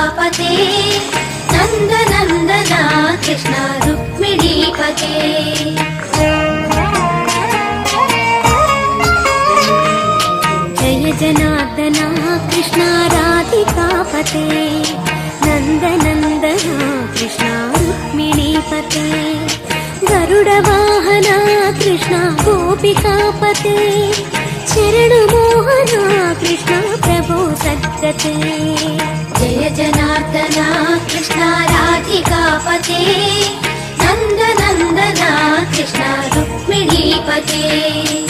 राधिकापते नंद नंदना कृष्ण रुक्मिणीपते जय जनार्दना कृष्ण राधिकापते नंद नंदना कृष्ण रुक्मिणीपते गरुड़ वाहना कृष्ण गोपिकापते शरण मोहना कृष्ण प्रभो सद्गते जय जनार्दना कृष्ण राधिकापते नंद नंदना कृष्ण रुक्मिणीपते।